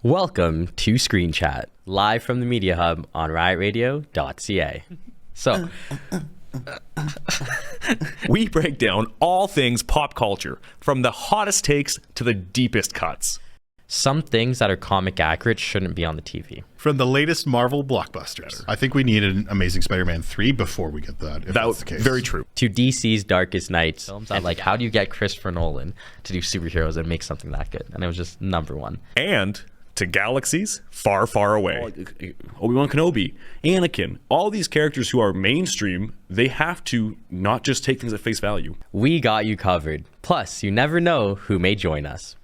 Welcome to Screen Chat, live from the Media Hub on riotradio.ca. So, we break down all things pop culture, from the hottest takes to the deepest cuts. some things that are comic accurate shouldn't be on the TV. From the latest Marvel blockbusters. I think we need an Amazing Spider-Man 3 before we get that, if that's the case. Very true. To DC's Darkest Nights, films that, like, how do you get Christopher Nolan to do superheroes and make something that good? And it was just number one. And to galaxies far, far away. Obi-Wan Kenobi, Anakin, all these characters who are mainstream, they have to not just take things at face value. We got you covered. Plus, you never know who may join us.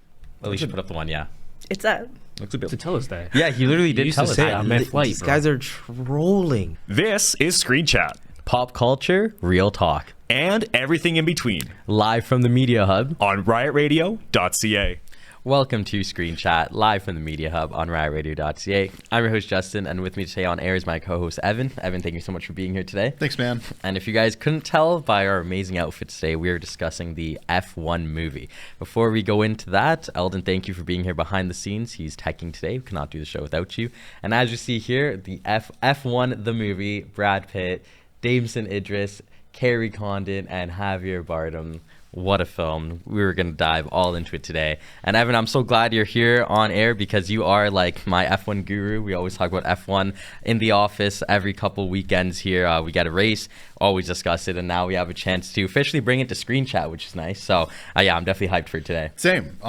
Well, we should put up the one, yeah. It's that. Looks a bit. To tell us that. Yeah, he literally did used tell to us say that. I'm at flight. These guys are trolling. This is Screen Chat. Pop culture, real talk. And everything in between. Live from the Media Hub On riotradio.ca. Welcome to Screen Chat, live from the Media Hub on riotradio.ca. I'm your host, Justin, and with me today on air is my co-host, Evan. Evan, thank you so much for being here today. Thanks, man. And if you guys couldn't tell by our amazing outfits today, we are discussing the F1 movie. Before we go into that, Eldon, thank you for being here behind the scenes. He's teching today. We cannot do the show without you. And as you see here, the F1, the movie, Brad Pitt, Damson Idris, Kerry Condon, and Javier Bardem. What a film. We were going to dive all into it today. And Evan, I'm so glad you're here on air because you are like my F1 guru. We always talk about F1 in the office every couple weekends here. We get a race, always discuss it, and now we have a chance to officially bring it to Screen Chat, which is nice. So, yeah, I'm definitely hyped for today. Same.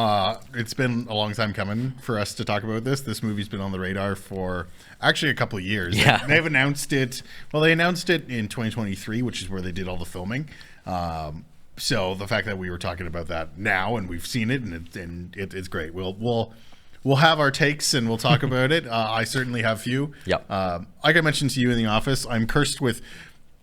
It's been a long time coming for us to talk about this. This movie's been on the radar for actually a couple of years. Yeah. They've announced it. Well, they announced it in 2023, which is where they did all the filming. So the fact that we were talking about that now and we've seen it and it's great. We'll have our takes and we'll talk about it. I certainly have few. Yep. Like I mentioned to you in the office, I'm cursed with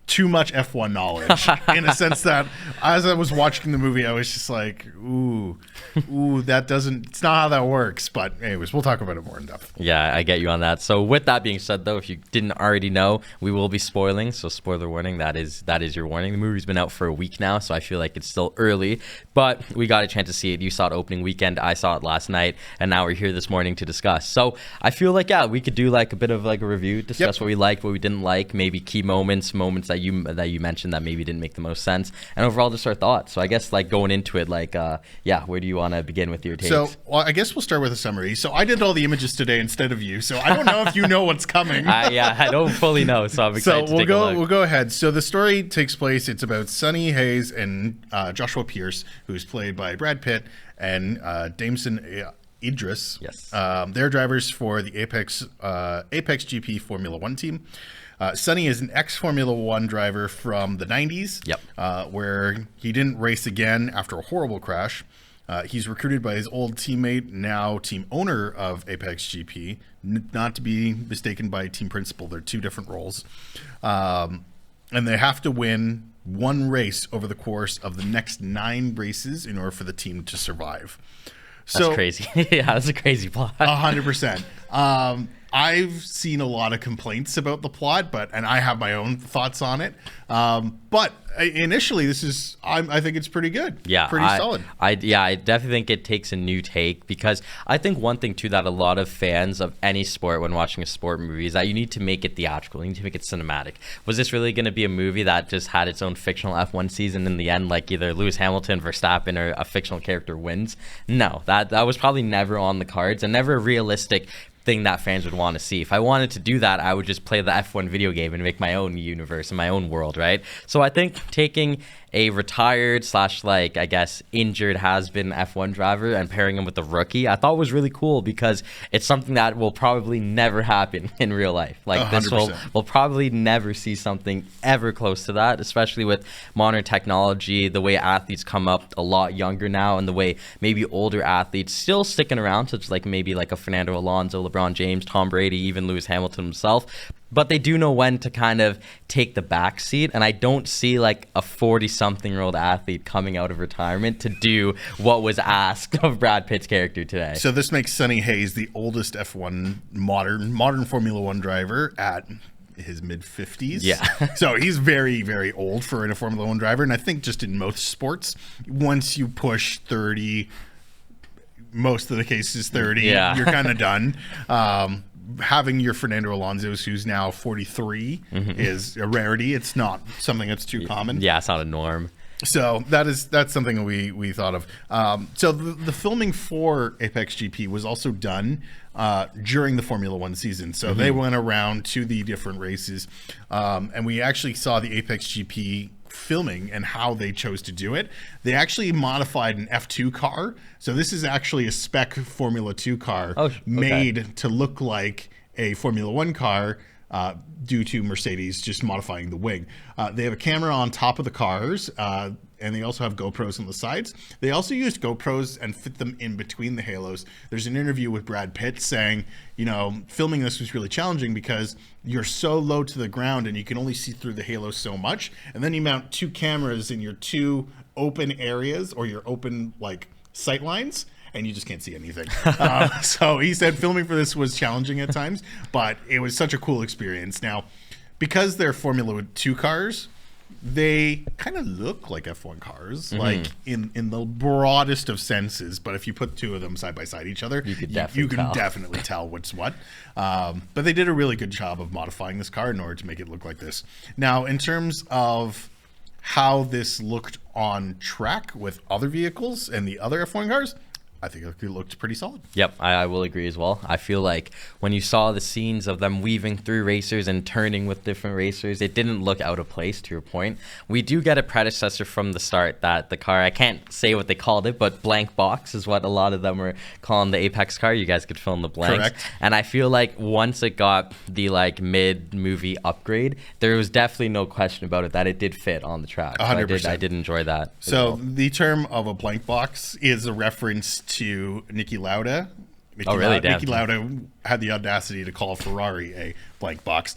too much F1 knowledge in a sense that as I was watching the movie, I was just like, ooh, it's not how that works. But anyways, we'll talk about it more in depth. Yeah, I get you on that. So with that being said, though, if you didn't already know, we will be spoiling. So spoiler warning, that is your warning. The movie's been out for a week now, so I feel like it's still early. But we got a chance to see it. You saw it opening weekend. I saw it last night. And now we're here this morning to discuss. So I feel like, yeah, we could do like a bit of like a review, discuss what we liked, what we didn't like, maybe key moments that you mentioned that maybe didn't make the most sense, and overall just our thoughts. So I guess like going into it, like where do you want to begin with your takes? So I guess we'll start with a summary. So I did all the images today instead of you, so I don't know if you know what's coming. Yeah, I don't fully know, so I'm excited to take a look. We'll go ahead. So the story takes place. It's about Sonny Hayes and Joshua Pierce, who's played by Brad Pitt, and Damson Idris. Yes. They're drivers for the Apex GP Formula One team. Sonny is an ex-Formula One driver from the 90s, where he didn't race again after a horrible crash. He's recruited by his old teammate, now team owner of Apex GP, not to be mistaken by team principal. They're two different roles. And they have to win one race over the course of the next 9 races in order for the team to survive. That's crazy. Yeah, that's a crazy plot. 100%. I've seen a lot of complaints about the plot, and I have my own thoughts on it. But initially, I think it's pretty good. Yeah, pretty solid. I definitely think it takes a new take, because I think one thing too that a lot of fans of any sport when watching a sport movie is that you need to make it theatrical. You need to make it cinematic. Was this really going to be a movie that just had its own fictional F1 season in the end, like either Lewis Hamilton, Verstappen, or a fictional character wins? No, that was probably never on the cards and never a realistic thing that fans would want to see. If I wanted to do that, I would just play the F1 video game and make my own universe and my own world, right? So I think taking a retired / injured has-been F1 driver and pairing him with a rookie, I thought was really cool, because it's something that will probably never happen in real life. Like 100%. we'll probably never see something ever close to that, especially with modern technology, the way athletes come up a lot younger now, and the way maybe older athletes still sticking around, such like maybe like a Fernando Alonso, LeBron James, Tom Brady, even Lewis Hamilton himself. But they do know when to kind of take the back seat, and I don't see like a 40-something-year-old athlete coming out of retirement to do what was asked of Brad Pitt's character today. So this makes Sonny Hayes the oldest F1 modern Formula One driver at his mid-50s. Yeah. So he's very, very old for a Formula One driver, and I think just in most sports, once you push 30, most of the cases 30, Yeah. you're kind of done. Having your Fernando Alonso's, who's now 43, is a rarity. It's not something that's too common. Yeah, it's not a norm. So that's something we thought of. So the filming for Apex GP was also done during the Formula One season. So they went around to the different races, and we actually saw the Apex GP filming and how they chose to do it. They actually modified an F2 car. So this is actually a spec Formula 2 car made to look like a Formula One car. Due to Mercedes just modifying the wing. They have a camera on top of the cars, and they also have GoPros on the sides. They also used GoPros and fit them in between the halos. There's an interview with Brad Pitt saying, filming this was really challenging because you're so low to the ground and you can only see through the halo so much. And then you mount two cameras in your two open areas or your open sight lines, and you just can't see anything. So he said filming for this was challenging at times, but it was such a cool experience. Now, because they're Formula 2 cars, they kind of look like F1 cars, like in the broadest of senses. But if you put two of them side by side each other, you can definitely tell what's what. But they did a really good job of modifying this car in order to make it look like this. Now, in terms of how this looked on track with other vehicles and the other F1 cars, I think it looked pretty solid. Yep, I will agree as well. I feel like when you saw the scenes of them weaving through racers and turning with different racers, it didn't look out of place, to your point. We do get a predecessor from the start that the car, I can't say what they called it, but blank box is what a lot of them were calling the Apex car. You guys could fill in the blanks. Correct. And I feel like once it got the mid-movie upgrade, there was definitely no question about it that it did fit on the track. 100%. I did enjoy that. So the term of a blank box is a reference to Niki Lauda. Niki Lauda had the audacity to call Ferrari a blank box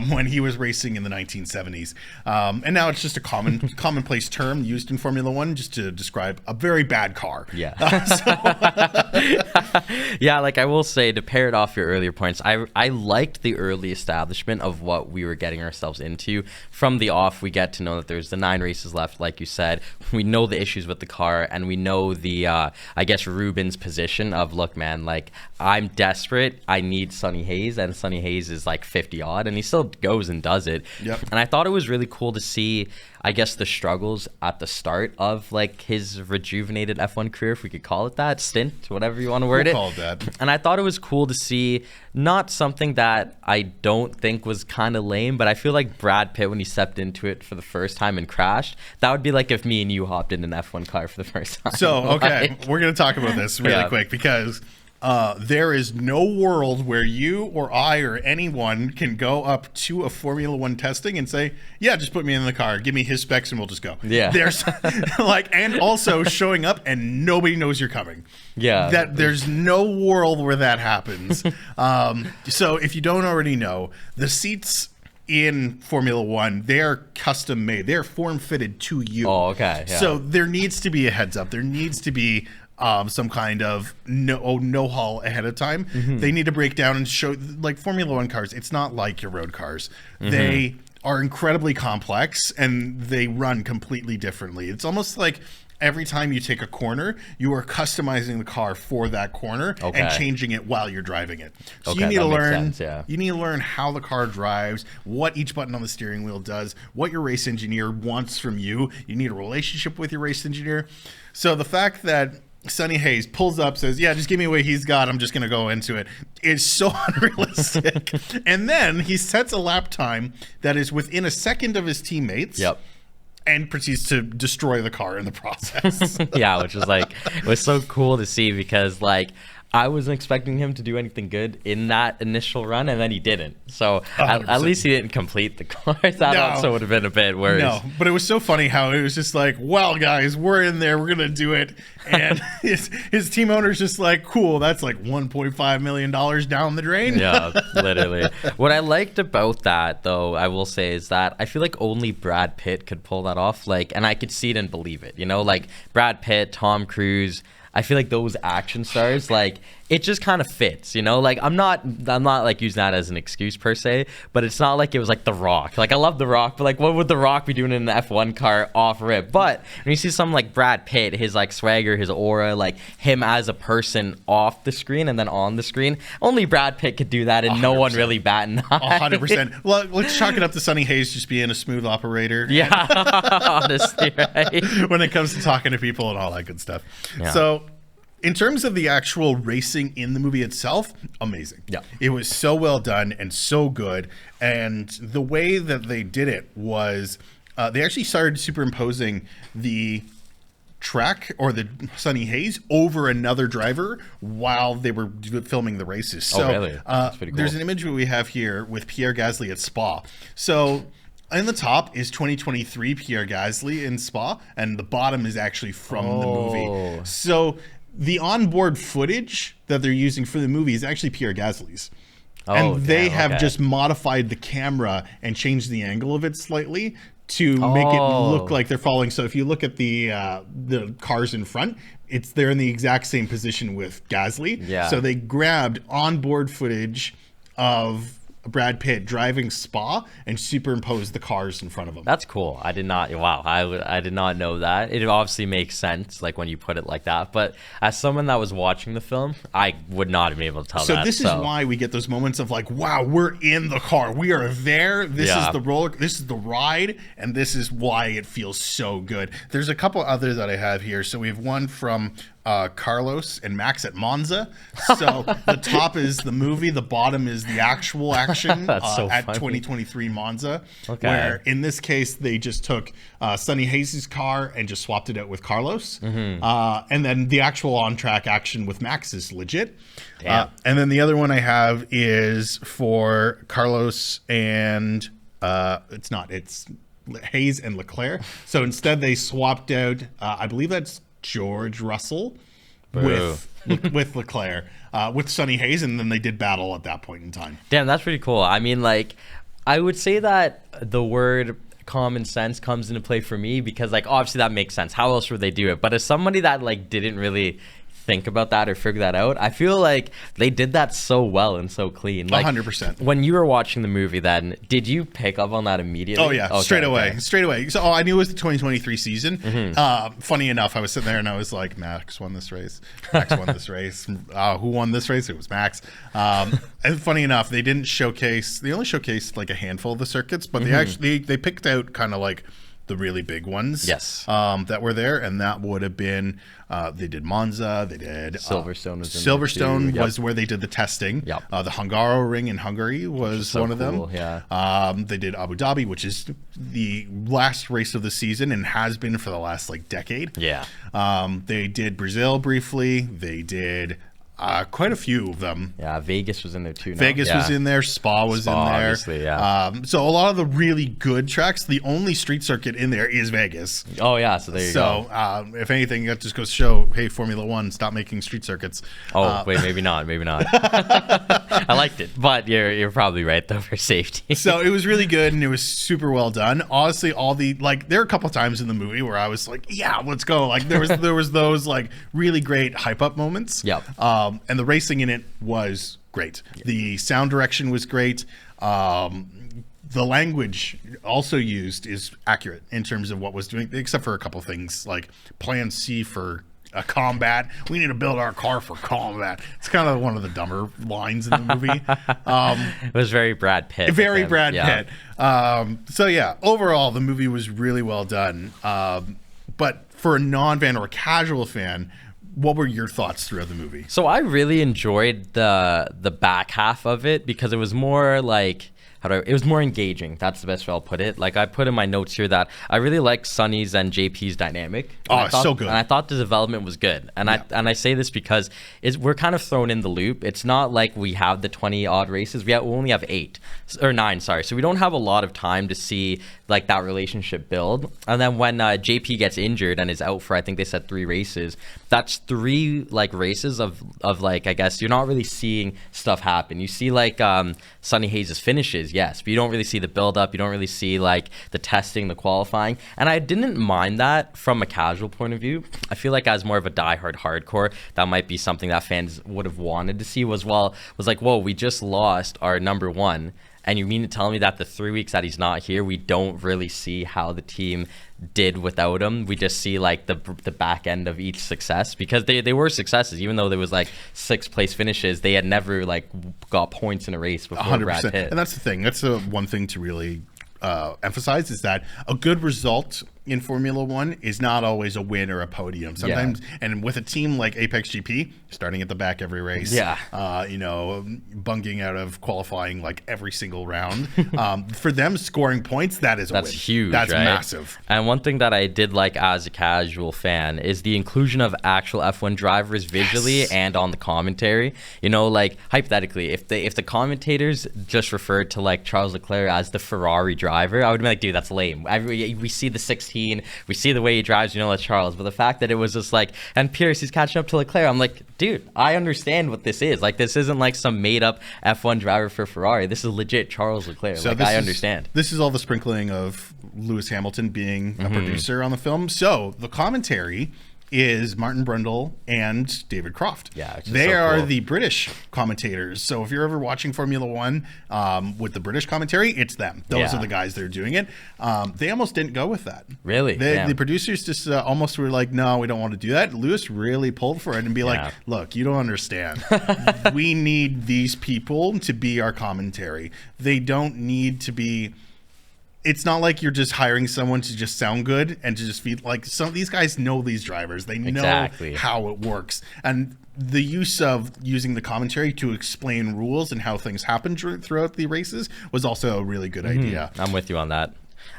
when he was racing in the 1970s. And now it's just a commonplace term used in Formula One just to describe a very bad car. Yeah. Yeah, I will say, to pair it off your earlier points, I liked the early establishment of what we were getting ourselves into. From the off, we get to know that there's the 9 races left, like you said. We know the issues with the car, and we know the, Ruben's position of, look, man, I'm desperate. I need Sonny Hayes, and Sonny Hayes is 50 odd, and he still goes and does it. Yep. And I thought it was really cool to see, the struggles at the start of his rejuvenated F1 career, if we could call it that, stint, whatever you want to word it. Call it that. And I thought it was cool to see not something that I don't think was kind of lame, but I feel like Brad Pitt, when he stepped into it for the first time and crashed, that would be like if me and you hopped in an F1 car for the first time. So, okay, we're going to talk about this really quick because there is no world where you or I or anyone can go up to a Formula One testing and say, yeah, just put me in the car, give me his specs, and we'll just go. Yeah. There's and also showing up and nobody knows you're coming. Yeah. That there's no world where that happens. So if you don't already know, the seats in Formula One, they're custom made. They're form fitted to you. Oh, okay. Yeah. So there needs to be a heads up. There needs to be some kind of know-how ahead of time. They need to break down and show, Formula One cars, it's not like your road cars. They are incredibly complex and they run completely differently. It's almost like every time you take a corner, you are customizing the car for that corner and changing it while you're driving it. So you need to learn. You need to learn how the car drives, what each button on the steering wheel does, what your race engineer wants from you. You need a relationship with your race engineer. So the fact that Sonny Hayes pulls up, says, yeah, just give me what he's got, I'm just going to go into it, is so unrealistic. And then he sets a lap time that is within a second of his teammates. Yep. And proceeds to destroy the car in the process. Yeah, which was it was so cool to see because I wasn't expecting him to do anything good in that initial run, and then he didn't. So at least he didn't complete the course. That also would have been a bit worse. No, but it was so funny how it was just well, guys, we're in there. We're going to do it. And his team owner's just cool, that's $1.5 million down the drain. Yeah, literally. What I liked about that, though, I will say, is that I feel like only Brad Pitt could pull that off. And I could see it and believe it. Brad Pitt, Tom Cruise, I feel like those action stars, it just kind of fits, you know. Like I'm not like using that as an excuse per se, but it's not like it was like The Rock. Like I love The Rock, but like what would The Rock be doing in an F1 car off rip? But when you see something like Brad Pitt, his like swagger, his aura, like him as a person off the screen and then on the screen, only Brad Pitt could do that, and 100%. no one really batting 100%. Well, let's chalk it up to Sonny Hayes just being a smooth operator. Yeah, honestly, right? When it comes to talking to people and all that good stuff. Yeah. So, in terms of the actual racing in the movie itself, amazing. Yeah. It was so well done and so good. And the way that they did it was they actually started superimposing the track or the Sonny Hayes over another driver while they were filming the races. So, really? That's pretty cool. There's an image we have here with Pierre Gasly at Spa. So, in the top is 2023 Pierre Gasly in Spa, and the bottom is actually from the movie. So the onboard footage that they're using for the movie is actually Pierre Gasly's. And they have just modified the camera and changed the angle of it slightly to make it look like they're following. So if you look at the cars in front, they're in the exact same position with Gasly. Yeah. So they grabbed onboard footage of Brad Pitt driving Spa and superimposed the cars in front of him. That's cool. I did not. Wow, I did not know that. It obviously makes sense, like when you put it like that. But as someone that was watching the film, I would not have been able to tell that. So this is why we get those moments of like, wow, we're in the car, we are there. This is the roller. This is the ride, and this is why it feels so good. There's a couple others that I have here. So we have one from Carlos and Max at Monza. So the top is the movie, the bottom is the actual action at 2023 Monza. Okay. Where in this case they just took Sonny Hayes' car and just swapped it out with Carlos. And then the actual on-track action with Max is legit. And then the other one I have is for Carlos and it's Hayes and Leclerc. So instead they swapped out, I believe that's George Russell with Leclerc, with Sonny Hayes, and then they did battle at that point in time. Damn, that's pretty cool. I mean, like, I would say that the word common sense comes into play for me because, like, obviously that makes sense. How else would they do it? But as somebody that, like, didn't really think about that or figure that out, I feel like they did that so well and so clean. Like 100%. When you were watching the movie, then did you pick up on that immediately? Oh yeah, straight away. So I knew it was the 2023 season. Funny enough, I was sitting there and I was like, Max won this race. Max won this race. Who won this race? It was Max. And funny enough, they didn't showcase. They only showcased like a handful of the circuits, but they actually they picked out kind of like the really big ones. Yes. That were there, and that would have been they did Monza, they did Silverstone was in Silverstone there too. was where they did the testing. Yep. The Hungaroring in Hungary was so one of them. cool, yeah. They did Abu Dhabi, which is the last race of the season and has been for the last like decade. Yeah. They did Brazil briefly. They did quite a few of them. Yeah, Vegas was in there too. Vegas was in there. Spa was in there. Obviously, yeah. So a lot of the really good tracks, the only street circuit in there is Vegas. Oh yeah, so there you go. So if anything, that just goes to show, hey, Formula One, stop making street circuits. Wait, maybe not. I liked it, but you're probably right though for safety. So it was really good and it was super well done. Honestly, there are a couple times in the movie where I was like, yeah, let's go. Like there was those like really great hype up moments. Yep. And the racing in it was great. Yep. The sound direction was great. The language also used is accurate in terms of what was doing, except for a couple things like Plan C for combat. We need to build our car for combat. It's kind of one of the dumber lines in the movie. It was very Brad Pitt. Very Brad Pitt. So yeah, overall the movie was really well done. But for a non-fan or a casual fan, what were your thoughts throughout the movie? So I really enjoyed the back half of it because it was more like it was more engaging. That's the best way I'll put it. Like I put in my notes here that I really liked Sonny's and JP's dynamic. So good. And I thought the development was good. And I say this because we're kind of thrown in the loop. It's not like we have the 20 odd races. We only have 9. Sorry. So we don't have a lot of time to see like that relationship build. And then when JP gets injured and is out for, I think they said 3 races, that's 3 like races of like, I guess you're not really seeing stuff happen. You see like Sonny Hayes' finishes. races, yes, but you don't really see the build-up. You don't really see like the testing, the qualifying, and I didn't mind that from a casual point of view. I feel like as more of a diehard hardcore, that might be something that fans would have wanted to see. Was like, whoa, we just lost our number one. And you mean to tell me that the 3 weeks that he's not here, we don't really see how the team did without him? We just see like the back end of each success, because they were successes, even though there was like 6th place finishes. They had never like got points in a race before 100%. Brad Pitt. And that's the thing. That's the one thing to really emphasize, is that a good result in Formula One is not always a win or a podium. Sometimes, and with a team like Apex GP, starting at the back every race, you know, bunking out of qualifying like every single round, for them scoring points, that's win. Huge. That's right? massive. And one thing that I did like as a casual fan is the inclusion of actual F1 drivers visually and on the commentary. You know, like hypothetically, if the commentators just referred to like Charles Leclerc as the Ferrari driver, I would be like, dude, that's lame. We see the 16, we see the way he drives, you know, that's Charles. But the fact that it was just like, and Pierce, he's catching up to Leclerc, I'm like, dude, I understand what this is. Like, this isn't like some made up F1 driver for Ferrari. This is legit Charles Leclerc. So like, I understand. This is all the sprinkling of Lewis Hamilton being a producer on the film. So the commentary is Martin Brundle and David Croft. Yeah, they are the British commentators. So if you're ever watching Formula One with the British commentary, it's them. Those are the guys that are doing it. They almost didn't go with that. Really? The producers just almost were like, no, we don't want to do that. Lewis really pulled for it and be like, look, you don't understand. We need these people to be our commentary. They don't need to be... It's not like you're just hiring someone to just sound good and to just feed, like, some of these guys know these drivers. They know how it works. And the use of using the commentary to explain rules and how things happen throughout the races was also a really good idea. I'm with you on that.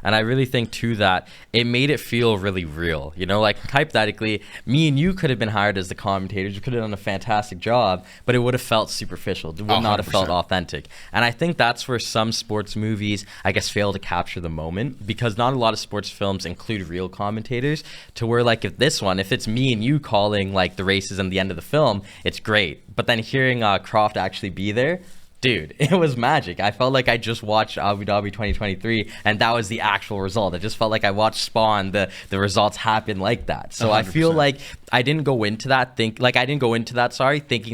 And I really think, too, that it made it feel really real. You know, like, hypothetically, me and you could have been hired as the commentators. We could have done a fantastic job, but it would have felt superficial. It would not have felt authentic. And I think that's where some sports movies, I guess, fail to capture the moment, because not a lot of sports films include real commentators, to where, like, if it's me and you calling, like, the races and the end of the film, it's great. But then hearing Croft actually be there, dude, it was magic. I felt like I just watched Abu Dhabi 2023, and that was the actual result. I just felt like I watched Spawn. The results happen like that. So 100%. I feel like I didn't go into that thinking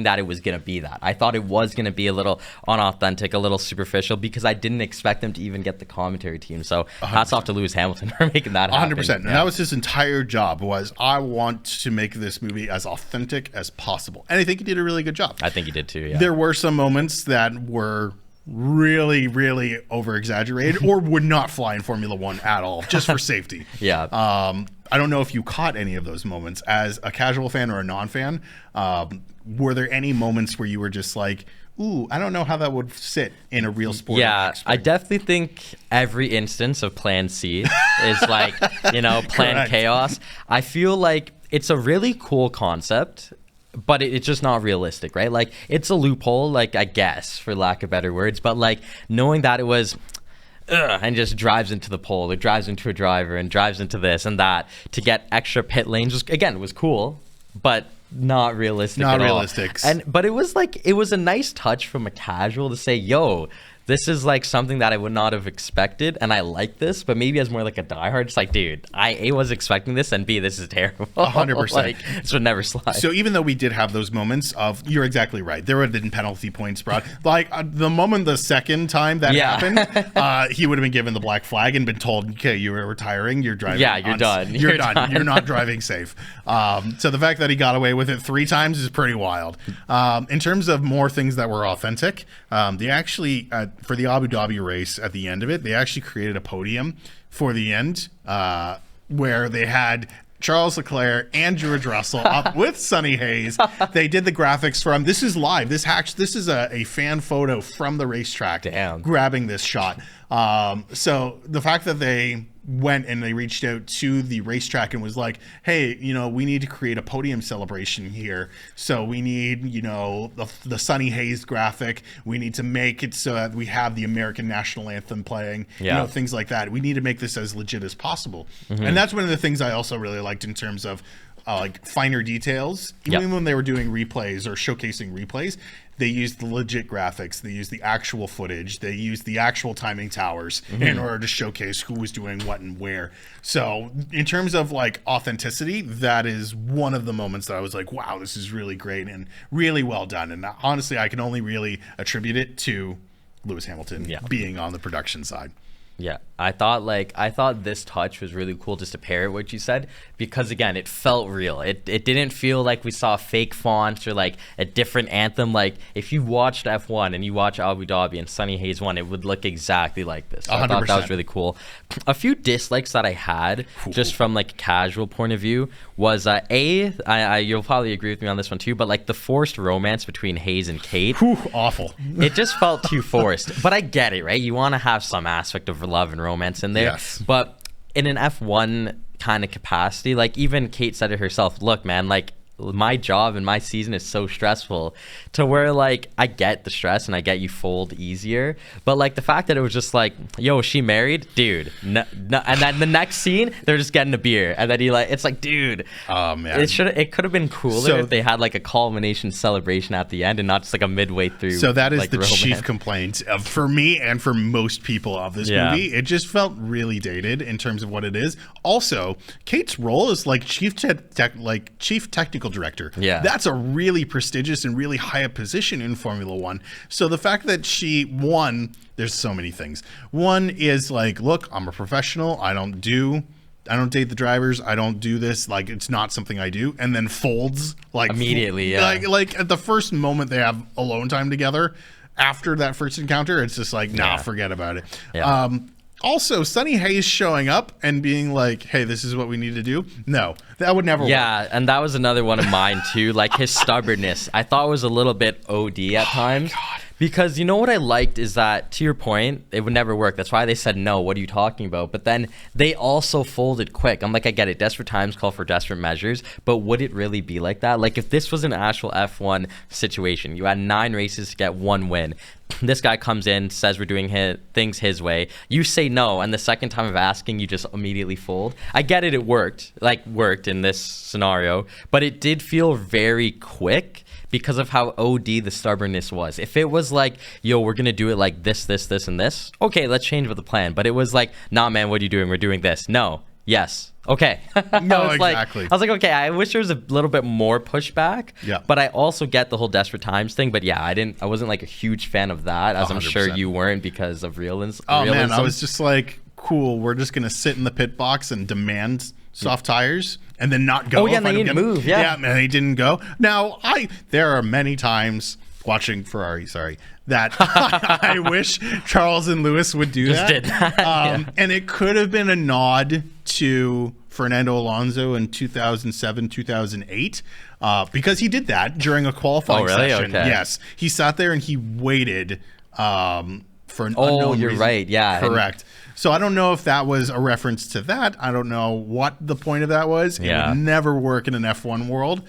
that it was gonna be that. I thought it was gonna be a little unauthentic, a little superficial, because I didn't expect them to even get the commentary team. So 100%. Hats off to Lewis Hamilton for making that happen. 100%. And that was his entire job, was I want to make this movie as authentic as possible. And I think he did a really good job. I think he did too, yeah. There were some moments that were really, really over-exaggerated or would not fly in Formula One at all, just for safety. I don't know if you caught any of those moments as a casual fan or a non-fan. Were there any moments where you were just like, ooh, I don't know how that would sit in a real sport? Yeah, I definitely think every instance of Plan C is like, you know, Plan Chaos. I feel like it's a really cool concept, but it's just not realistic, right? Like, it's a loophole, like, I guess, for lack of better words, but like knowing that it was and just drives into the pole, it drives into a driver and drives into this and that to get extra pit lanes, just, again, it was cool, but not realistic at all. But it was like, it was a nice touch from a casual to say, yo, this is like something that I would not have expected, and I like this, but maybe as more like a diehard, it's like, dude, I was expecting this, and B, this is terrible. 100%. Like, this would never slide. So even though we did have those moments of, you're exactly right, there would have been penalty points brought. Like, the moment the second time that happened, he would have been given the black flag and been told, okay, you were retiring, you're driving. Yeah, you're done. You're done. You're not driving safe. So the fact that he got away with it 3 times is pretty wild. In terms of more things that were authentic, they actually, for the Abu Dhabi race at the end of it, they actually created a podium for the end where they had Charles Leclerc and George Russell up with Sonny Hayes. They did the graphics from, this is live. This is a fan photo from the racetrack. Damn. Grabbing this shot. So the fact that they went and they reached out to the racetrack and was like, hey, you know, we need to create a podium celebration here. So we need, you know, the Sonny Hayes graphic. We need to make it so that we have the American national anthem playing, you know, things like that. We need to make this as legit as possible. And that's one of the things I also really liked in terms of like finer details. Even when they were doing replays or showcasing replays, they used the legit graphics. They used the actual footage. They used the actual timing towers in order to showcase who was doing what and where. So in terms of like authenticity, that is one of the moments that I was like, wow, this is really great and really well done. And honestly, I can only really attribute it to Lewis Hamilton being on the production side. Yeah, I thought this touch was really cool, just to parrot what you said, because again, it felt real. It didn't feel like we saw fake fonts or like a different anthem. Like if you watched F1 and you watch Abu Dhabi and Sunny Hayes won, it would look exactly like this. So I thought that was really cool. A few dislikes that I had, just from like a casual point of view, was you'll probably agree with me on this one too, but like the forced romance between Hayes and Kate. Awful. It just felt too forced. But I get it, right? You want to have some aspect of love and romance in there. Yes. But in an F1 kind of capacity, like even Kate said it herself, look, man, like my job and my season is so stressful, to where like I get the stress and I get you fold easier, but like the fact that it was just like, yo, is she married, dude? No, and then the next scene they're just getting a beer, and then it's like, dude, oh man, it could have been cooler if they had like a culmination celebration at the end and not just like a midway through. So that is like, the romance. chief complaint for me and for most people of this movie. It just felt really dated in terms of what it is. Also, Kate's role is like chief technical director. Yeah, that's a really prestigious and really high up position in Formula One. So the fact that there's so many things. One is like, look, I'm a professional. I don't date the drivers. I don't do this. Like, it's not something I do. And then folds like immediately. Yeah, like at the first moment they have alone time together, after that first encounter, it's just like, nah, forget about it. Yeah. Also, Sunny Hayes showing up and being like, hey, this is what we need to do. No, that would never work. Yeah, and that was another one of mine too. Like his stubbornness, I thought was a little bit OD at times. God. Because you know what I liked is that, to your point, it would never work. That's why they said no. What are you talking about? But then they also folded quick. I'm like, I get it. Desperate times call for desperate measures. But would it really be like that? Like if this was an actual F1 situation, you had 9 races to get 1 win. This guy comes in, says we're doing things his way. You say no, and the second time of asking, you just immediately fold. I get it. It worked in this scenario, but it did feel very quick, because of how OD the stubbornness was. If it was like, yo, we're going to do it like this, and this, okay, let's change with the plan. But it was like, nah, man, what are you doing? We're doing this. No. Yes. Okay. No, exactly. I was like, okay, I wish there was a little bit more pushback. Yeah. But I also get the whole desperate times thing. But yeah, I wasn't like a huge fan of that, as 100%. I'm sure you weren't, because of realism. Oh, man, I was just like, cool, we're just going to sit in the pit box and demand soft tires and then not go. Oh, yeah, and they didn't move. Yeah, man, they didn't go. Now, there are many times watching Ferrari, that I wish Charles and Lewis would do just that. Did that. And it could have been a nod to Fernando Alonso in 2007, 2008, because he did that during a qualifying session. Okay. Yes, he sat there and he waited for an unknown you're reason. right. Yeah, correct. So I don't know if that was a reference to that. I don't know what the point of that was. Yeah. It would never work in an F1 world.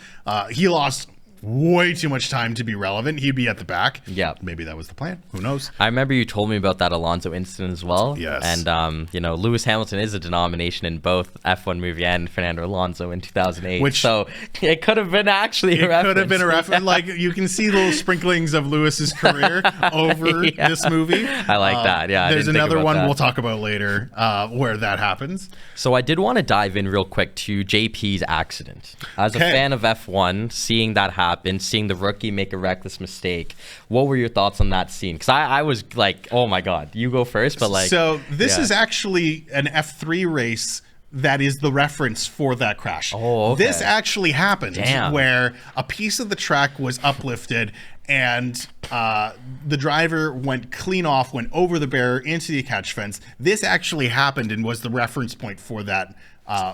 He lost way too much time to be relevant. He'd be at the back. Yeah. Maybe that was the plan. Who knows? I remember you told me about that Alonso incident as well. Yes. And, Lewis Hamilton is a denomination in both F1 movie and Fernando Alonso in 2008. So it could have been actually a reference. It could have been a reference. Like, you can see little sprinklings of Lewis's career over this movie. I like that. Yeah. There's another one we'll talk about later where that happens. So I did want to dive in real quick to JP's accident. As a fan of F1, seeing that happen, seeing the rookie make a reckless mistake, what were your thoughts on that scene? Because I was like, oh my God, you go first. But like, so this is actually an F3 race that is the reference for that crash. Oh, okay. This actually happened. Damn. Where a piece of the track was uplifted and the driver went clean off, went over the barrier into the catch fence. This actually happened and was the reference point for that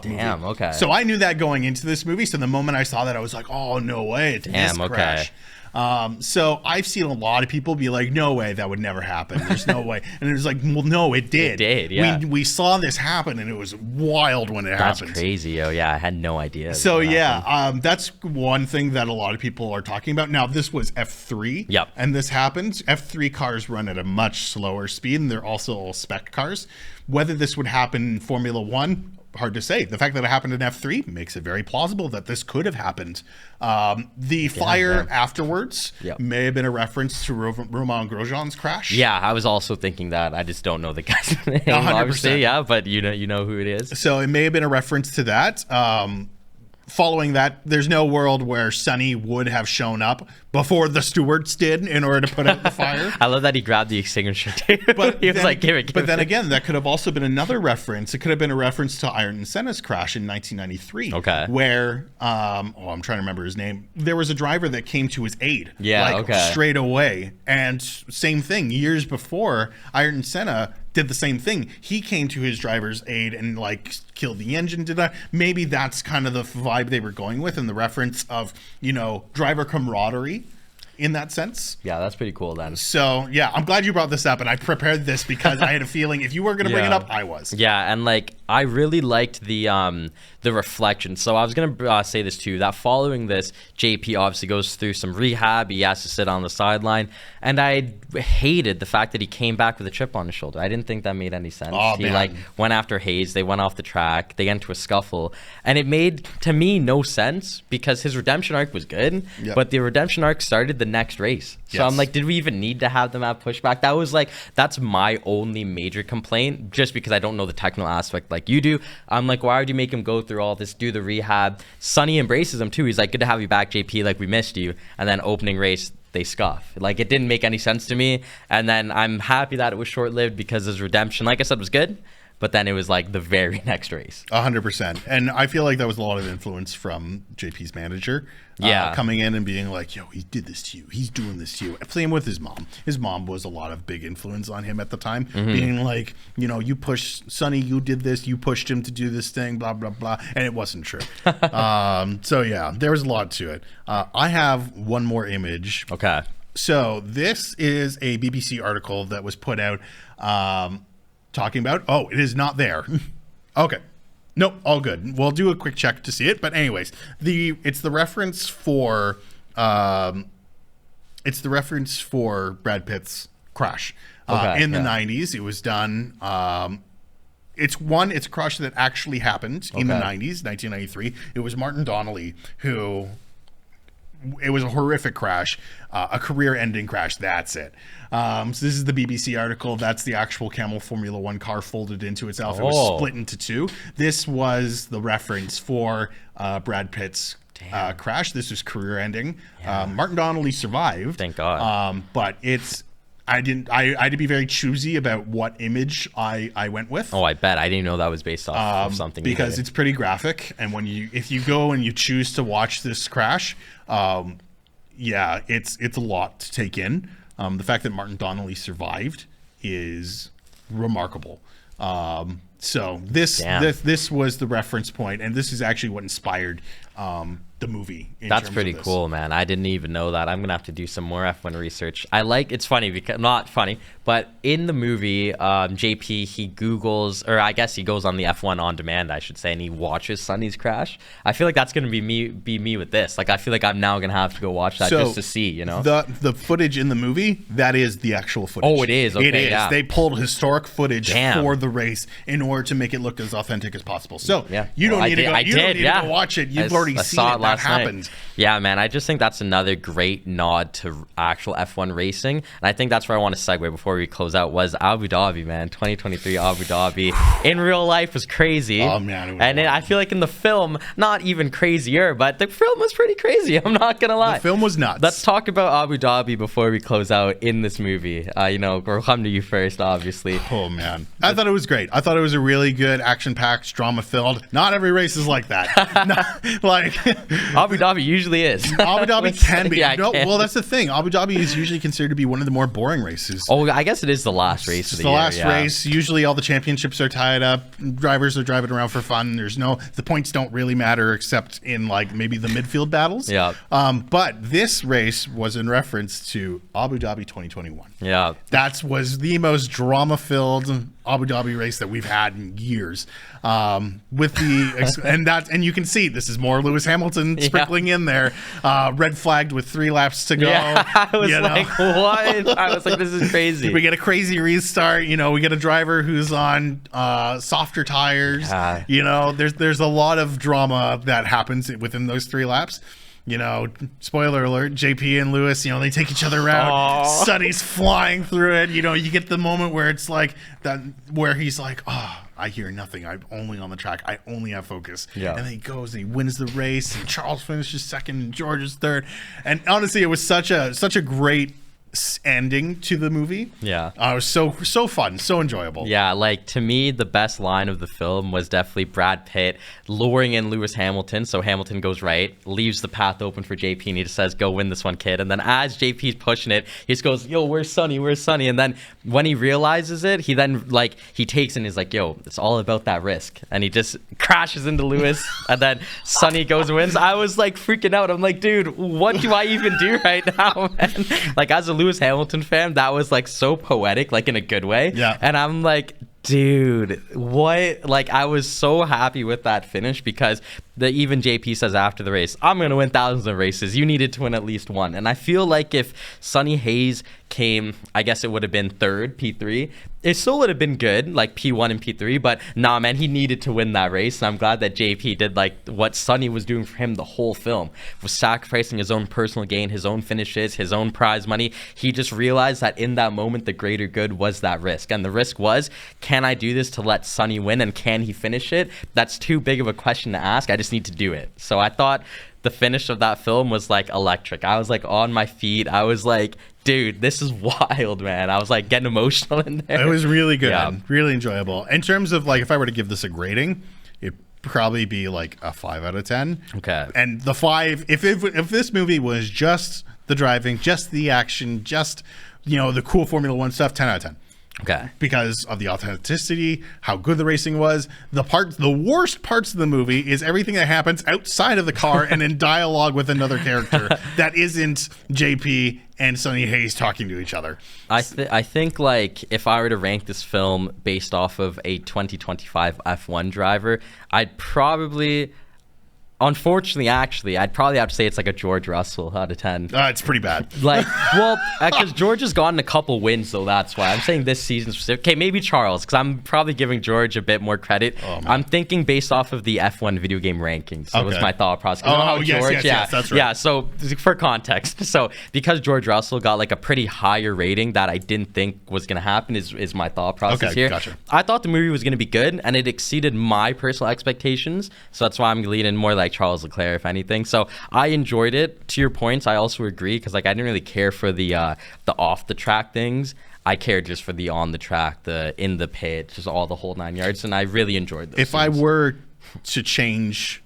Damn, movie. okay. So I knew that going into this movie. So the moment I saw that, I was like, oh, no way. It's this crash. So I've seen a lot of people be like, no way, that would never happen. There's no way. And it was like, well, no, it did. It did, yeah. We saw this happen, and it was wild when it happened. That's crazy. Oh, yeah. I had no idea. So, that's one thing that a lot of people are talking about. Now, this was F3. Yep. And this happens. F3 cars run at a much slower speed, and they're also all spec cars. Whether this would happen in Formula One, hard to say. The fact that it happened in F3 makes it very plausible that this could have happened. The fire afterwards may have been a reference to Romain Grosjean's crash. Yeah, I was also thinking that. I just don't know the guy's name, 100%. obviously. Yeah, but you know who it is. So it may have been a reference to that. Following that, there's no world where Sonny would have shown up before the stewards did in order to put out the fire. I love that he grabbed the extinguisher too. But he was like, give it. But then again, that could have also been another reference. It could have been a reference to Ayrton Senna's crash in 1993. Okay. Where, I'm trying to remember his name. There was a driver that came to his aid. Yeah, okay. Straight away. And same thing, years before, Ayrton Senna did the same thing. He came to his driver's aid and like killed the engine. Maybe that's kind of the vibe they were going with, and the reference of, driver camaraderie in that sense. Yeah, that's pretty cool then. So yeah, I'm glad you brought this up, and I prepared this because I had a feeling if you were going to bring it up, I was. Yeah, and like I really liked the reflection. So I was gonna say this too, that following this, JP obviously goes through some rehab. He has to sit on the sideline, and I hated the fact that he came back with a chip on his shoulder. I didn't think that made any sense. He went after Hayes. They went off the track. They got into a scuffle, and it made to me no sense because his redemption arc was good, but the redemption arc started the next race. So I'm like, did we even need to have them have pushback? That's my only major complaint, just because I don't know the technical aspect like you do. I'm like, why would you make him go through all this, do the rehab? Sonny embraces him too. He's like, good to have you back, JP. Like, we missed you. And then opening race, they scuff. Like, it didn't make any sense to me. And then I'm happy that it was short-lived because his redemption, like I said, was good. But then it was like the very next race. 100%. And I feel like that was a lot of influence from JP's manager. Coming in and being like, yo, he did this to you. He's doing this to you. Same with his mom. His mom was a lot of big influence on him at the time. Being like, you pushed Sonny, you did this, you pushed him to do this thing, blah, blah, blah. And it wasn't true. So yeah, there was a lot to it. I have one more image. Okay. So this is a BBC article that was put out talking about, it is not there. Okay. Nope, all good. We'll do a quick check to see it. But anyways, it's the reference for Brad Pitt's crash in the 90s. It was done. It's a crash that actually happened in the 90s, 1993. It was Martin Donnelly who. It was a horrific crash, a career-ending crash. That's it. So this is the BBC article. That's the actual Camel Formula One car folded into itself. It was split into two. This was the reference for Brad Pitt's crash. This was career-ending. Yeah. Martin Donnelly survived. Thank God. But I had to be very choosy about what image I went with. Oh, I bet. I didn't know that was based off of something. Because it's pretty graphic. And if you go and you choose to watch this crash, it's a lot to take in. The fact that Martin Donnelly survived is remarkable. So this was the reference point, and this is actually what inspired the movie. That's pretty cool, man. I didn't even know that. I'm gonna have to do some more F1 research. It's funny because not funny, but in the movie, JP he Googles, or I guess he goes on the F1 on demand, I should say, and he watches Sonny's crash. I feel like that's gonna be me with this. Like, I feel like I'm now gonna have to go watch that just to see, the footage in the movie, that is the actual footage. Oh, it is. Okay, it is. Yeah. They pulled historic footage for the race in order to make it look as authentic as possible. So you don't need to go watch it. You've already seen it. That happened. Yeah, man. I just think that's another great nod to actual F1 racing, and I think that's where I want to segue before we close out. Was Abu Dhabi, man. 2023 Abu Dhabi in real life was crazy. Oh man, I feel like in the film, not even crazier, but the film was pretty crazy. I'm not gonna lie. The film was nuts. Let's talk about Abu Dhabi before we close out in this movie. We'll come to you first, obviously. Oh man, I thought it was great. I thought it was a really good, action-packed, drama-filled. Not every race is like that. Abu Dhabi usually is. Abu Dhabi can be. Well, that's the thing. Abu Dhabi is usually considered to be one of the more boring races. Oh, I guess it is the last race of the year. It's the last race. Usually all the championships are tied up. Drivers are driving around for fun. The points don't really matter except in maybe the midfield battles. Yeah. But this race was in reference to Abu Dhabi 2021. Yeah. That was the most drama-filled Abu Dhabi race that we've had in years. And you can see this is more Lewis Hamilton Hamilton sprinkling in there. Red flagged with 3 laps to go. Yeah, I was like, what? I was like, this is crazy. We get a crazy restart. We get a driver who's on softer tires. Yeah. There's a lot of drama that happens within those 3 laps. Spoiler alert, JP and Lewis, they take each other out. Sonny's flying through it. You get the moment where it's like that, where he's like, I hear nothing. I'm only on the track. I only have focus. Yeah. And then he goes and he wins the race, and Charles finishes second and George is third. And honestly, it was such a great ending to the movie. Yeah. It was so fun, so enjoyable. Yeah, like to me, the best line of the film was definitely Brad Pitt luring in Lewis Hamilton. So Hamilton goes right, leaves the path open for JP, and he just says, "Go win this one, kid." And then as JP's pushing it, he just goes, "Yo, where's Sonny? Where's Sonny?" And then when he realizes it, he then he takes and he's like, "Yo, it's all about that risk." And he just crashes into Lewis, and then Sonny goes and wins. I was like freaking out. I'm like, dude, what do I even do right now, man? Like as a Lewis Hamilton fan, that was like so poetic, like in a good way. Yeah. And I'm like, dude, what? Like I was so happy with that finish because even JP says after the race, "I'm gonna win thousands of races. You needed to win at least one." And I feel like if Sonny Hayes came, I guess it would have been third, P3. It still would have been good, like P1 and P3, but nah, man, he needed to win that race. And I'm glad that JP did like what Sonny was doing for him the whole film, was sacrificing his own personal gain, his own finishes, his own prize money. He just realized that in that moment, the greater good was that risk. And the risk was, can I do this to let Sonny win, and can he finish it? That's too big of a question to ask. I just need to do it. So I thought the finish of that film was like electric. I was like on my feet. I was like, dude, this is wild, man. I was like getting emotional in there. It was really good. Yeah. Really enjoyable. In terms of like, if I were to give this a grading, it'd probably be like a 5 out of 10. Okay. And the 5, if this movie was just the driving, just the action, just, the cool Formula One stuff, 10 out of 10. Okay. Because of the authenticity, how good the racing was. The worst parts of the movie is everything that happens outside of the car and in dialogue with another character that isn't JP and Sonny Hayes talking to each other. I think like if I were to rank this film based off of a 2025 F1 driver, I'd probably I'd probably have to say it's like a George Russell out of 10. It's pretty bad. Like, well, because George has gotten a couple wins, though. That's why I'm saying this season specific. Okay, maybe Charles, because I'm probably giving George a bit more credit. I'm thinking based off of the F1 video game rankings. So was my thought process. Yes, that's right. Yeah, so for context, so because George Russell got like a pretty higher rating that I didn't think was going to happen is my thought process here. Gotcha. I thought the movie was going to be good, and it exceeded my personal expectations. So that's why I'm leaning more like Charles Leclerc, if anything. So I enjoyed it. To your points, I also agree because like I didn't really care for the off the track things. I cared just for the on the track, the in the pit, just all the whole 9 yards, and I really enjoyed those. If I were to change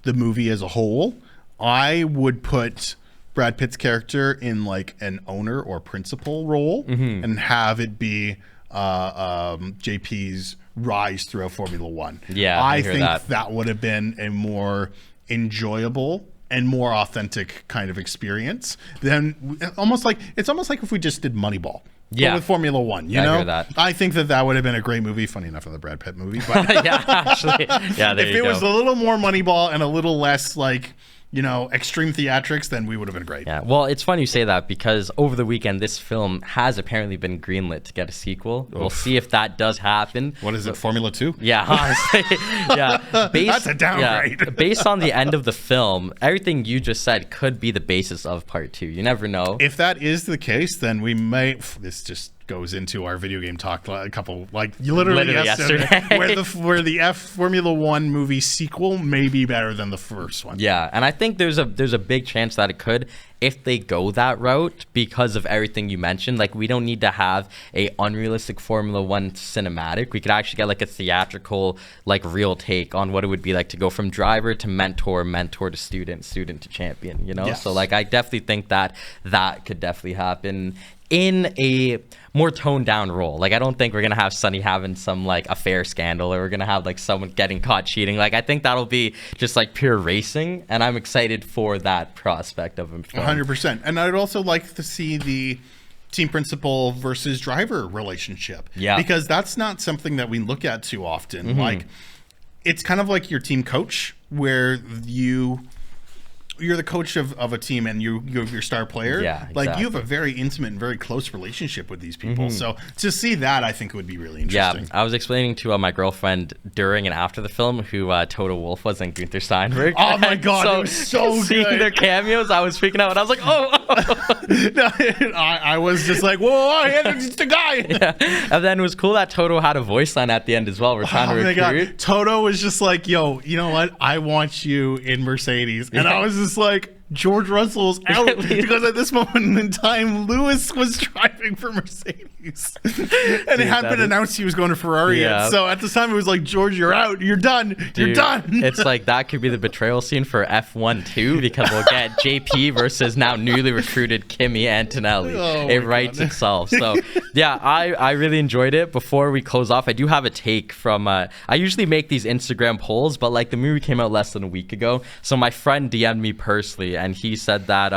the movie as a whole, I would put Brad Pitt's character in like an owner or principal role and have it be JP's rise throughout Formula One. Yeah, I think that would have been a more enjoyable and more authentic kind of experience than it's almost like if we just did Moneyball. Yeah, with Formula One, you I know, hear that. I think that would have been a great movie. Funny enough, another Brad Pitt movie, but yeah, actually, yeah. There if you it go. was a little more Moneyball and a little less like extreme theatrics, then we would have been great. Yeah, well, it's funny you say that because over the weekend, this film has apparently been greenlit to get a sequel. We'll see if that does happen. What is it, Formula 2? Yeah, honestly. Yeah. That's a downgrade. Yeah, based on the end of the film, everything you just said could be the basis of part 2. You never know. If that is the case, then we might. This just goes into our video game talk a couple, like literally yesterday. where the F Formula One movie sequel may be better than the first one. Yeah, and I think there's a big chance that it could if they go that route because of everything you mentioned. Like we don't need to have a unrealistic Formula One cinematic. We could actually get like a theatrical, like real take on what it would be like to go from driver to mentor to student to champion. Yes. So like I definitely think that could definitely happen in a more toned down role. Like I don't think we're gonna have Sonny having some like affair scandal, or we're gonna have like someone getting caught cheating. Like I think that'll be just like pure racing, and I'm excited for that prospect of him. 100%. And I'd also like to see the team principal versus driver relationship. Yeah. Because that's not something that we look at too often. Like it's kind of like your team coach where you you're the coach of a team and you have your star player. Yeah, like you have a very intimate and very close relationship with these people. So to see that, I think would be really interesting. Yeah, I was explaining to my girlfriend during and after the film who Toto Wolff was and Gunther Steinberg. Oh my god, it was so seeing good. their cameos, I was freaking out and I was like, No, I was just like, whoa, it's the guy. Yeah. And then it was cool that Toto had a voice line at the end as well. We're trying to recruit. My god, Toto was just like, yo, you know what? I want you in Mercedes, and I was just like, George Russell's out because at this moment in time, Lewis was driving for Mercedes, and it hadn't been announced he was going to Ferrari yet. So at the time, it was like, George, you're out. You're done. Dude, you're done. It's like that could be the betrayal scene for F1 too, because we'll get JP versus now newly recruited Kimi Antonelli. It writes itself. So yeah, I really enjoyed it. Before we close off, I do have a take from. I usually make these Instagram polls, but like the movie came out less than a week ago, so my friend DM'd me personally. And he said that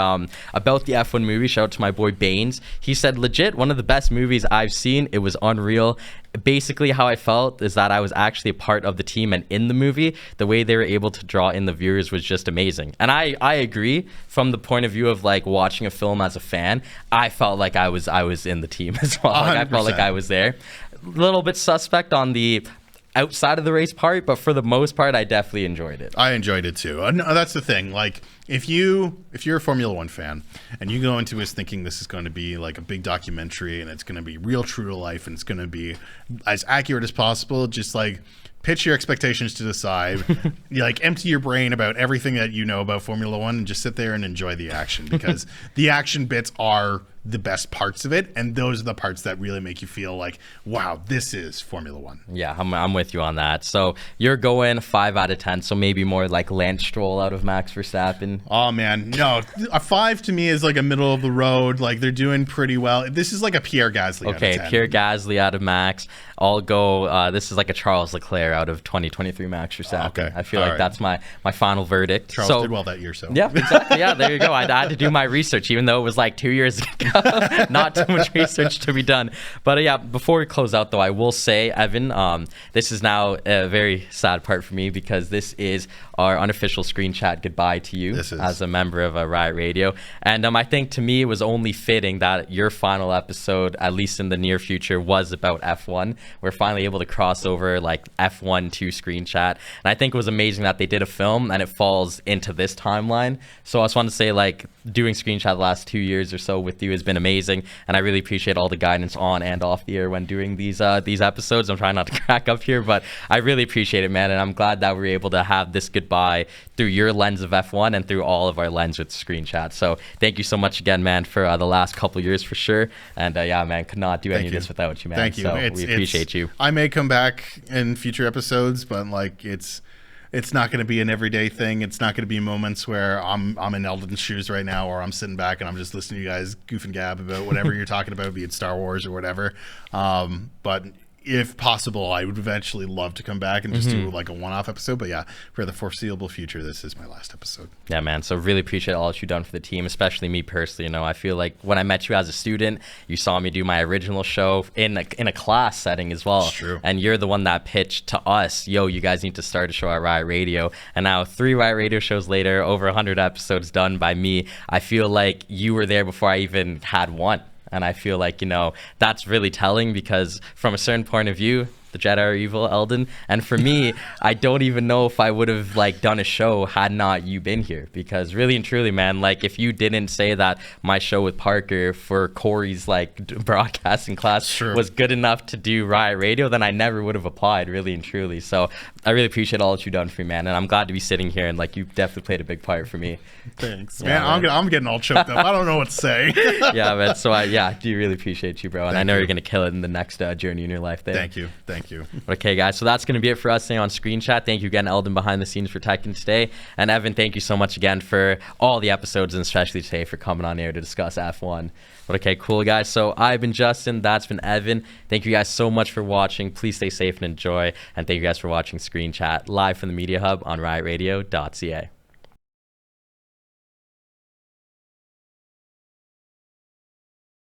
about the F1 movie, shout out to my boy Baines. He said, legit, one of the best movies I've seen. It was unreal. Basically, how I felt is that I was actually a part of the team and in the movie. The way they were able to draw in the viewers was just amazing. And I agree from the point of view of like watching a film as a fan. I felt like I was in the team as well. Like, I felt like I was there. A little bit suspect on the outside of the race part, but for the most part, I definitely enjoyed it. I enjoyed it too. And that's the thing. Like, if you're a Formula One fan and you go into this thinking this is going to be like a big documentary and it's going to be real true to life and it's going to be as accurate as possible, just like pitch your expectations to the side. You like empty your brain about everything that you know about Formula One and just sit there and enjoy the action, because the action bits are the best parts of it, and those are the parts that really make you feel like, wow, this is Formula One. Yeah, I'm with you on that. So you're going 5 out of 10, so maybe more like Lance Stroll out of Max Verstappen. Oh man, no, a 5 to me is like a middle of the road. Like, they're doing pretty well. This is like a Pierre Gasly. Okay, out of 10. Pierre Gasly out of Max. I'll go. This is like a Charles Leclerc out of 2023 Max Verstappen. Okay, I feel like that's my final verdict. Charles did well that year, so yeah, exactly. Yeah, there you go. I had to do my research, even though it was like 2 years ago. Not too much research to be done. But yeah, before we close out though, I will say, Evan, this is now a very sad part for me, because this is our unofficial screen chat goodbye to you as a member of Riot Radio. And I think to me it was only fitting that your final episode, at least in the near future, was about F1. We're finally able to cross over like F1 to screen chat. And I think it was amazing that they did a film and it falls into this timeline. So I just want to say, like, doing screen chat the last 2 years or so with you has been amazing. And I really appreciate all the guidance on and off the air when doing these episodes. I'm trying not to crack up here, but I really appreciate it, man. And I'm glad that we're able to have this goodbye through your lens of F1 and through all of our lens with screen chat. So thank you so much again, man, for the last couple years for sure. And yeah, man, could not do any of this without you, man. Thank you. So we appreciate you. I may come back in future episodes, but like it's not going to be an everyday thing. It's not going to be moments where I'm in Eldon's shoes right now, or I'm sitting back and I'm just listening to you guys goof and gab about whatever you're talking about, be it Star Wars or whatever. But if possible, I would eventually love to come back and just do like a one-off episode. But yeah, for the foreseeable future, this is my last episode. Yeah, man. So really appreciate all that you've done for the team, especially me personally. You know, I feel like when I met you as a student, you saw me do my original show in a class setting as well. That's true. And you're the one that pitched to us, yo, you guys need to start a show at Riot Radio. And now 3 Riot Radio shows later, over 100 episodes done by me, I feel like you were there before I even had one. And I feel like, you know, that's really telling, because from a certain point of view, the Jedi are evil, Eldon. And for me, I don't even know if I would have like done a show had not you been here, because really and truly, man, like if you didn't say that my show with Parker for Corey's like broadcasting class was good enough to do Riot Radio, then I never would have applied, really and truly. So I really appreciate all that you've done for me, man. And I'm glad to be sitting here, and like you definitely played a big part for me. Thanks, man. I'm getting all choked up. I don't know what to say. Yeah, man. So I do really appreciate you, bro. And I know you're going to kill it in the next journey in your life there. Thank you. Okay, guys, so that's going to be it for us today on Screen Chat. Thank you again, Eldon, behind the scenes for Tekken today. And Evan, thank you so much again for all the episodes, and especially today for coming on air to discuss F1. But okay, cool, guys. So I've been Justin. That's been Evan. Thank you guys so much for watching. Please stay safe and enjoy. And thank you guys for watching Screen Chat live from the Media Hub on riotradio.ca.